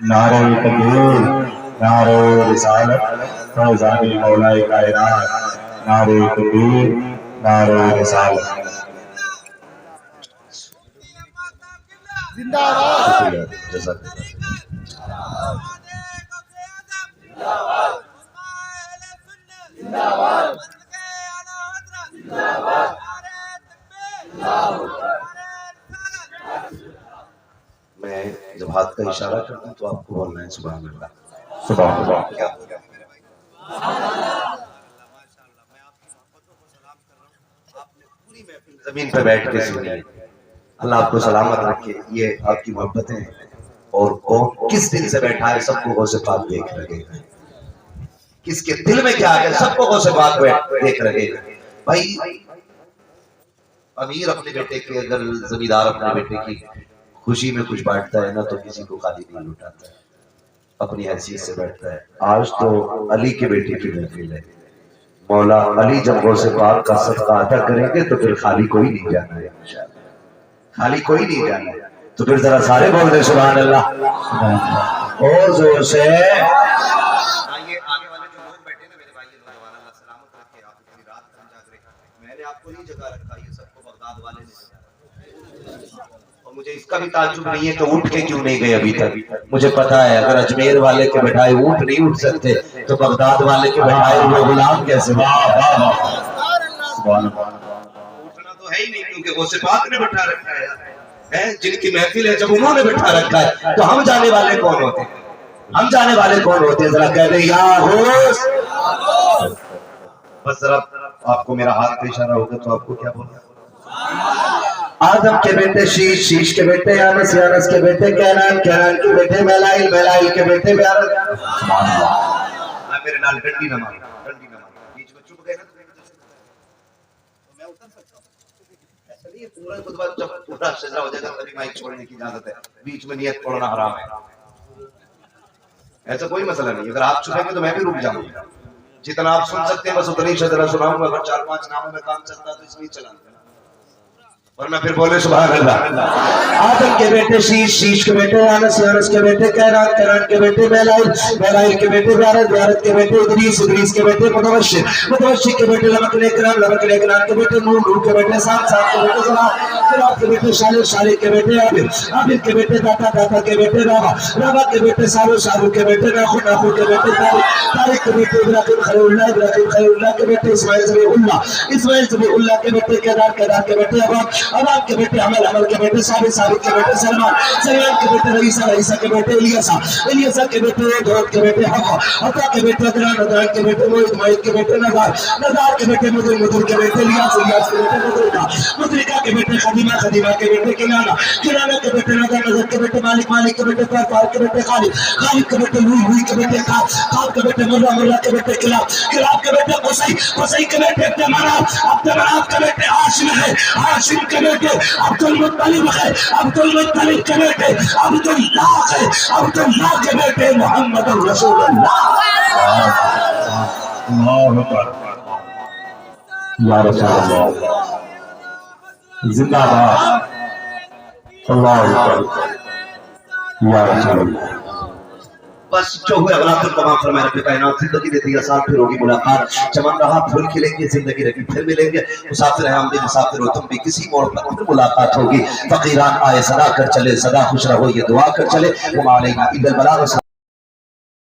نعرہ تکبیر، نعرہ رسالت، فیضان مولا کائنات، نعرہ تکبیر، نعرہ رسالت۔ زندہ باد جزاک میں جب ہاتھ کا اشارہ کرتا ہوں تو آپ کو بولنا ہے سبحان اللہ۔ سبحان اللہ۔ کیا زمین پہ بیٹھ کے سنیے، اللہ آپ کو سلامت رکھے۔ یہ آپ کی محبتیں اور کون کس دل سے بیٹھا ہے سب کو غوث پاک دیکھ رہے ہیں، کس کے دل میں کیا ہے سب کو غوث پاک دیکھ رہے ہیں۔ بھائی امیر اپنے بیٹے کے، اگر زمیندار اپنے بیٹے کی خوشی میں کچھ بانٹتا ہے نا تو کسی کو خالی نہیں لوٹاتا ہے، اپنی حیثیت سے بیٹھتا ہے۔ آج تو علی کے بیٹے کی محفل ہے، مولا علی جب غوث پاک کا صدقہ ادا کریں گے تو پھر خالی کوئی نہیں جانا ہے، خالی کوئی نہیں جانا ہے۔ تو پھر ذرا سارے بول دیں سبحان اللہ اور زور سے۔ آگے والے جو لوگ بیٹھے نا میرے بھائی نوجوان، اللہ سلامت رکھے، آپ اتنی رات تک جاگ رہے، میں نے آپ کو نہیں جگہ رکھا، یہ سب کو بغداد والے نے جگہ رکھا۔ اور مجھے اس کا بھی تعجب نہیں ہے کہ اٹھ کے کیوں نہیں گئے ابھی تک۔ مجھے پتا ہے اگر اجمیر والے کے بٹھائے اونٹ نہیں اٹھ سکتے تو بغداد والے کے بٹھائے ہوئے غلام کیسے؟ اٹھنا تو ہے ہی نہیں کیونکہ غوث پاک نے بٹھا رکھا ہے، جن کی محفل ہے جب انہوں نے بٹھا رکھا ہے تو ہم جانے والے کون ہوتے ہیں؟ ہم جانے والے کون ہوتے ہیں؟ ذرا کہہ دیں یا غوث۔ بس ذرا آپ کو میرا ہاتھ کا اشارہ ہوگا تو آپ کو کیا بولنا؟ آدم کے بیٹے شیش، شیش کے بیٹے یانس، یانس کے بیٹے کینان، کینان کے بیٹے میلائل، میلائل کے بیٹے بیارت۔ میرے نال ڈنڈی نہ مارو، ڈنڈی نہ مارو، بیچ میں چپ گئے نا تو میں اتر سکتا ہوں۔ ایسا نہیں ہے پورا خطبہ جب پورا سجدہ ہو جائے گا تبھی مائک چھوڑنے کی اجازت ہے، بیچ میں نیت پڑھنا حرام ہے، ایسا کوئی مسئلہ نہیں۔ اگر آپ چھپیں گے تو میں بھی رک جاؤں گا، جتنا آپ سن سکتے ہیں بس اتنی شجرہ سناؤں گا۔ اگر 4-5 ناموں میں کام چلتا تو اس میں چلانا، ورنہ پھر بولے سبحان اللہ۔ آدم کے بیٹے شیش، شیش کے بیٹے یانس، یانس کے بیٹے کینان، کینان کے بیٹے میلائل، میلائل کے بیٹے بیارت، بیارت کے بیٹے ادریس، ادریس کے بیٹے متوشر، متوشر کے بیٹے لمک نیکنان، لمک نیکنان کے بیٹے نور، نور کے بیٹے سات، سات کے بیٹے زلال، زلال کے بیٹے شالر، شالر کے بیٹے عابر، عابر کے بیٹے داتا، داتا کے بیٹے راوا، راوا کے بیٹے سارو، سارو کے بیٹے ناخو، ناخو کے بیٹے تاریخ، تاریخ کے بیٹے ابراہیم خلیل اللہ، ابراہیم خلیل اللہ کے بیٹے اسماعیل ذبیح اللہ، اسماعیل ذبیح اللہ کے بیٹے کیدار، کیدار کے بیٹے اباب، اباب کے بیٹے عمل، عمل کے بیٹے ثابت، ثابت کے بیٹے سلمان، سلمان کے بیٹے رئیسہ، رئیسہ کے بیٹے الیسا، الیسا کے بیٹے دھوت کے بیٹے حقا، حقا کے بیٹے ادران، ادران کے بیٹے موید، موید کے بیٹے نظار، نظار کے بیٹے مدر، مدر کے بیٹے الیاس، الیاس کے بیٹے مدرکہ، مدرکہ کے بیٹے خدیمہ، خدیمہ کے بیٹے کنانہ، کنانہ کے بیٹے نظر، نظر کے بیٹے مالک، مالک کے بیٹے فار، فار کے بیٹے خالد، خالد کے بیٹے ہوئی، ہوئی کے بیٹے خاب، خاب کے بیٹے مرہ، مرہ کے بیٹے کلاب، کلاب کے بیٹے قصی، قصی کے بیٹے عبدالمناف، عبدالمناف کے بیٹے ہاشم ہے، ہاشم کے بیٹے عبدالمطلب ہے، عبدالمطلب کے بیٹے عبداللہ ہے، عبداللہ کے بیٹے محمد رسول اللہ۔ اللہ اکبر، یا رسول اللہ، زندہ باد، اللہ اکبر، یا رسول اللہ۔ بس جو ہوئے اغلاق تمام فرمائے رب کائنات، زندگی دیتی ہے ساتھ پھر ہوگی ملاقات، چمن رہا پھول کھلیں گے، زندگی رہی پھر ملیں گے، مسافر ہیں ہم بھی مسافر ہو تم بھی، کسی موڑ پر پھر ملاقات ہوگی، فقیران آئے صدا کر چلے، صدا خوش رہو یہ دعا کر چلے، وما علینا الا البلاغ۔